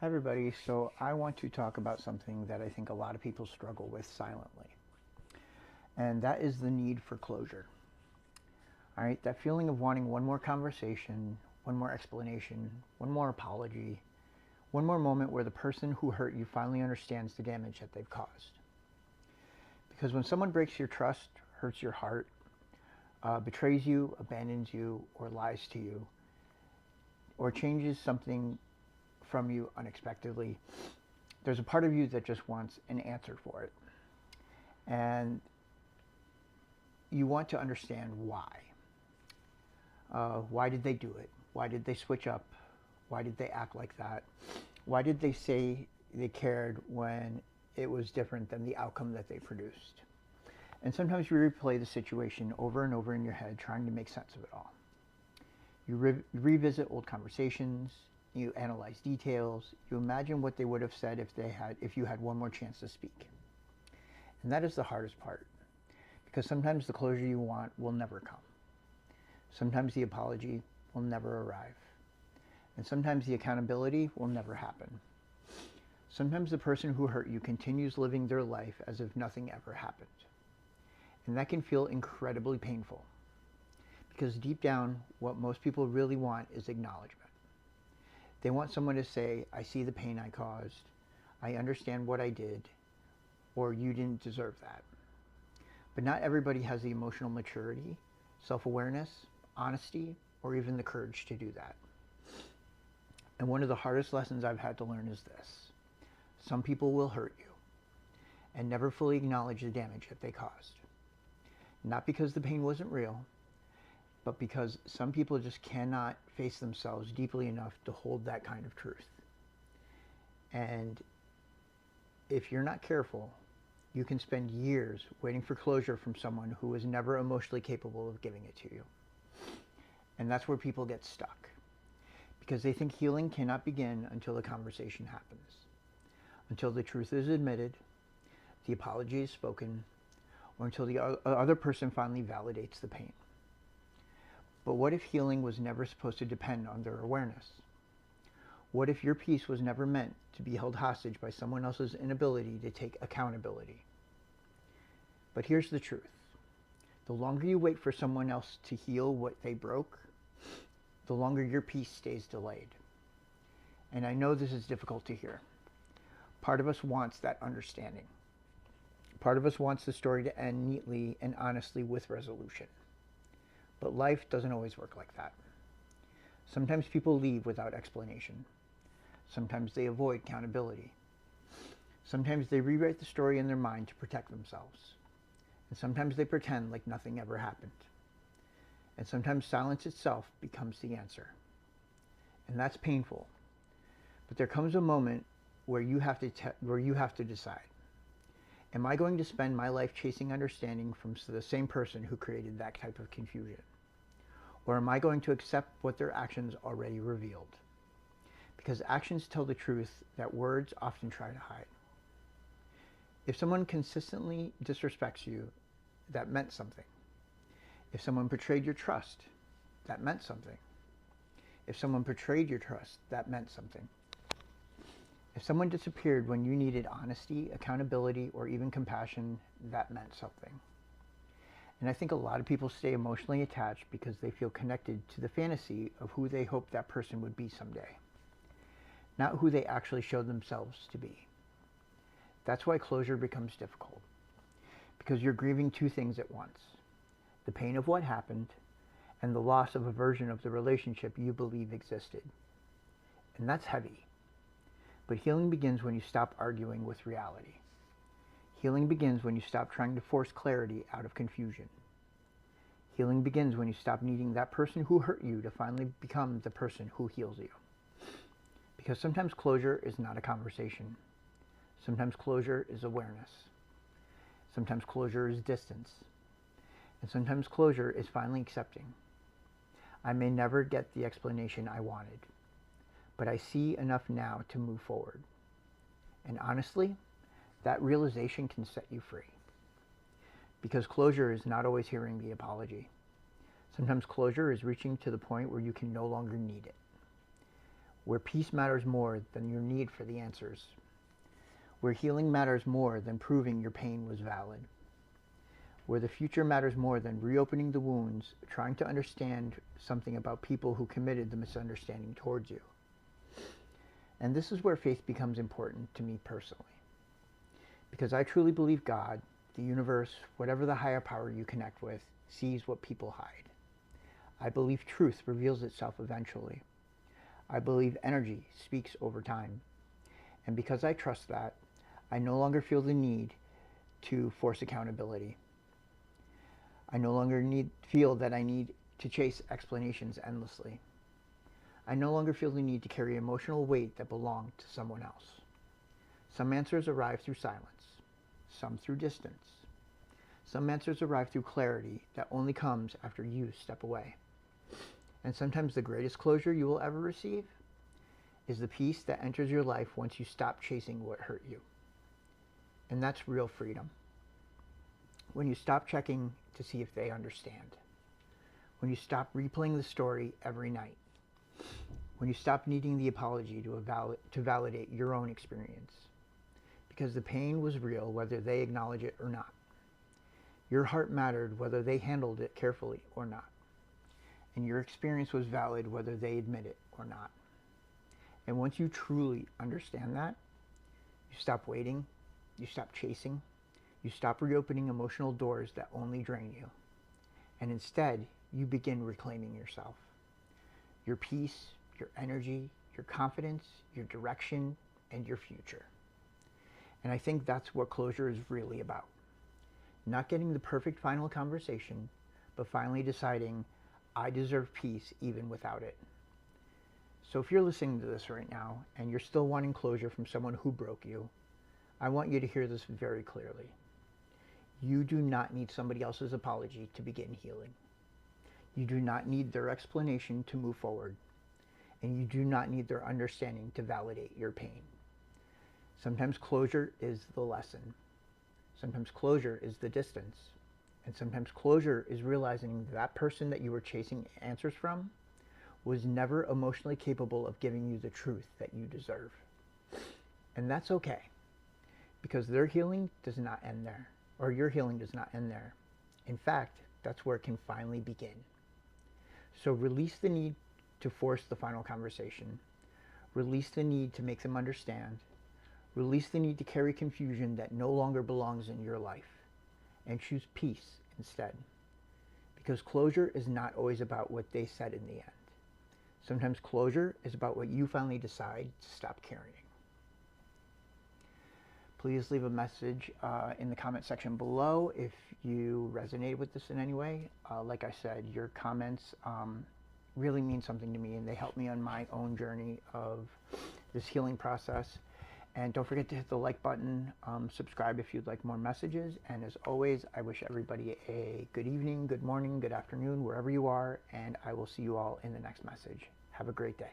Hi, everybody. So, I want to talk about something that I think a lot of people struggle with silently, and that is the need for closure. All right, that feeling of wanting one more conversation, one more explanation, one more apology, one more moment where the person who hurt you finally understands the damage that they've caused. Because when someone breaks your trust, hurts your heart, betrays you, abandons you, or lies to you, or changes something from you unexpectedly, there's a part of you that just wants an answer for it. And you want to understand why. Why did they do it? Why did they switch up? Why did they act like that? Why did they say they cared when it was different than the outcome that they produced? And sometimes you replay the situation over and over in your head, trying to make sense of it all. You revisit old conversations. You analyze details. You imagine what they would have said if you had one more chance to speak. And that is the hardest part, because sometimes the closure you want will never come. Sometimes the apology will never arrive. And sometimes the accountability will never happen. Sometimes the person who hurt you continues living their life as if nothing ever happened. And that can feel incredibly painful, because deep down, what most people really want is acknowledgement. They want someone to say, I see the pain I caused, I understand what I did, or you didn't deserve that. But not everybody has the emotional maturity, self-awareness, honesty, or even the courage to do that. And one of the hardest lessons I've had to learn is this. Some people will hurt you and never fully acknowledge the damage that they caused. Not because the pain wasn't real, but because some people just cannot face themselves deeply enough to hold that kind of truth. And if you're not careful, you can spend years waiting for closure from someone who was never emotionally capable of giving it to you. And that's where people get stuck, because they think healing cannot begin until the conversation happens, until the truth is admitted, the apology is spoken, or until the other person finally validates the pain. But what if healing was never supposed to depend on their awareness? What if your peace was never meant to be held hostage by someone else's inability to take accountability? But here's the truth. The longer you wait for someone else to heal what they broke, the longer your peace stays delayed. And I know this is difficult to hear. Part of us wants that understanding. Part of us wants the story to end neatly and honestly with resolution. But life doesn't always work like that. Sometimes people leave without explanation. Sometimes they avoid accountability. Sometimes they rewrite the story in their mind to protect themselves. And sometimes they pretend like nothing ever happened. And sometimes silence itself becomes the answer. And that's painful. But there comes a moment where you have to decide. Am I going to spend my life chasing understanding from the same person who created that type of confusion? Or am I going to accept what their actions already revealed? Because actions tell the truth that words often try to hide. If someone consistently disrespects you, that meant something. If someone betrayed your trust, that meant something. If someone betrayed your trust, that meant something. If someone disappeared when you needed honesty, accountability, or even compassion, that meant something. And I think a lot of people stay emotionally attached because they feel connected to the fantasy of who they hope that person would be someday, not who they actually showed themselves to be. That's why closure becomes difficult, because you're grieving two things at once: the pain of what happened and the loss of a version of the relationship you believe existed. And that's heavy. But healing begins when you stop arguing with reality. Healing begins when you stop trying to force clarity out of confusion. Healing begins when you stop needing that person who hurt you to finally become the person who heals you. Because sometimes closure is not a conversation. Sometimes closure is awareness. Sometimes closure is distance. And sometimes closure is finally accepting. I may never get the explanation I wanted, but I see enough now to move forward. And honestly, that realization can set you free. Because closure is not always hearing the apology. Sometimes closure is reaching to the point where you can no longer need it. where peace matters more than your need for the answers, where healing matters more than proving your pain was valid, where the future matters more than reopening the wounds, trying to understand something about people who committed the misunderstanding towards you. And this is where faith becomes important to me personally, because I truly believe God, the universe, whatever the higher power you connect with, sees what people hide. I believe truth reveals itself eventually. I believe energy speaks over time. And because I trust that, I no longer feel the need to force accountability. I no longer feel that I need to chase explanations endlessly. I no longer feel the need to carry emotional weight that belonged to someone else. Some answers arrive through silence, some through distance. Some answers arrive through clarity that only comes after you step away. And sometimes the greatest closure you will ever receive is the peace that enters your life once you stop chasing what hurt you. And that's real freedom. When you stop checking to see if they understand. When you stop replaying the story every night. When you stop needing the apology to validate your own experience. Because the pain was real whether they acknowledge it or not. Your heart mattered whether they handled it carefully or not. And your experience was valid whether they admit it or not. And once you truly understand that, you stop waiting, you stop chasing, you stop reopening emotional doors that only drain you. And instead, you begin reclaiming yourself. Your peace, your energy, your confidence, your direction, and your future. And I think that's what closure is really about. Not getting the perfect final conversation, but finally deciding, I deserve peace even without it. So if you're listening to this right now and you're still wanting closure from someone who broke you, I want you to hear this very clearly. You do not need somebody else's apology to begin healing. You do not need their explanation to move forward. And you do not need their understanding to validate your pain. Sometimes closure is the lesson. Sometimes closure is the distance. And sometimes closure is realizing that person that you were chasing answers from was never emotionally capable of giving you the truth that you deserve. And that's okay, because their healing does not end there, or your healing does not end there. In fact, that's where it can finally begin. So release the need to force the final conversation. Release the need to make them understand. Release the need to carry confusion that no longer belongs in your life. And choose peace instead. Because closure is not always about what they said in the end. Sometimes closure is about what you finally decide to stop carrying. Please leave a message in the comment section below if you resonate with this in any way. Like I said, your comments really mean something to me, and they help me on my own journey of this healing process. And don't forget to hit the like button, subscribe if you'd like more messages. And as always, I wish everybody a good evening, good morning, good afternoon, wherever you are. And I will see you all in the next message. Have a great day.